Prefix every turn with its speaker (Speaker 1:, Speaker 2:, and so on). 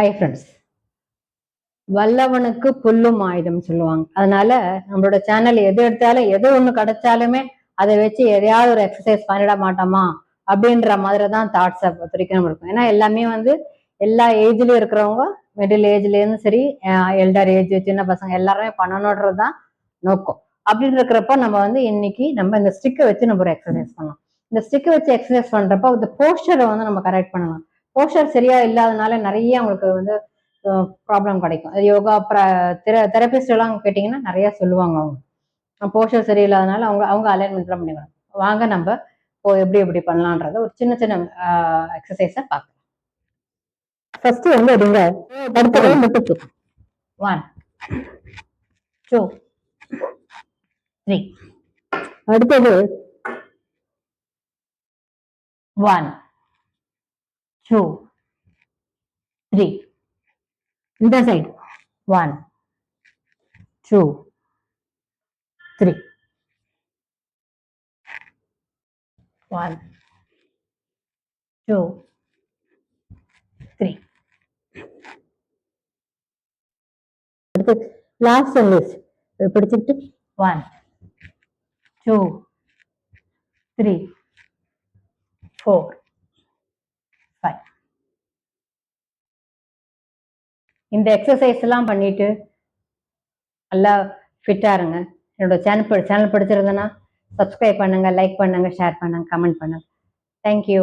Speaker 1: Hi friends, வல்லவனுக்கு புல்லும் ஆயுதம் சொல்லுவாங்க. அதனால நம்மளோட சேனல் எது எடுத்தாலும் எது ஒண்ணு கிடைச்சாலுமே அதை வச்சு எதையாவது ஒரு எக்ஸசைஸ் பண்ணிட மாட்டோமா அப்படின்ற மாதிரி தான் தாட்ஸை பொறுத்த வரைக்கும் நம்ம இருக்கும். ஏன்னா எல்லாமே எல்லா ஏஜ்லயும் இருக்கிறவங்க, மிடில் ஏஜ்லேருந்து சரி, எல்டர் ஏஜ், சின்ன பசங்க எல்லாருமே பண்ணணுன்றது தான் நோக்கம். அப்படின்னு இருக்கிறப்ப நம்ம இன்னைக்கு நம்ம இந்த ஸ்டிக்கை வச்சு நம்ம ஒரு எக்ஸசைஸ் பண்ணலாம். இந்த ஸ்டிக்கை வச்சு எக்ஸசைஸ் பண்றப்ப இந்த போஸ்டரை நம்ம கரெக்ட் பண்ணலாம். போஸ்டர் சரியா இல்லாதனால நிறைய அவங்களுக்கு ப்ராப்ளம் கிடைக்கும். யோகா தெரபிஸ்ட் எல்லாம் கேட்டீங்கன்னா நிறைய சொல்லுவாங்க. அவங்க போஸ்டர் சரியில்லாதனால அவங்க அவங்க அலைன்மெண்ட் எல்லாம் பண்ணிக்கணும். வாங்க நம்ம எப்படி எப்படி பண்ணலான்றத ஒரு சின்ன சின்ன எக்ஸசைஸை பார்க்கலாம். ஃபர்ஸ்ட் அப்படிங்க அடுத்தது முட்டுக்கு 1 2 3. அடுத்தது 1 2 3. இந்த சைடு 1 2 3. 1 2 3. அடுத்து லாஸ்ட் சர்வீஸ் பிடிச்சிட்டு 1 2 3 4 5. இந்த எக்ஸசைஸ் எல்லாம் பண்ணிட்டு நல்லா ஃபிட்டா இருங்க. என்னோட சேனல் பிடிச்சிருந்ததுன்னா சப்ஸ்கிரைப் பண்ணுங்க, லைக் பண்ணுங்க, ஷேர் பண்ணுங்க, கமெண்ட் பண்ணுங்க. தேங்க்யூ.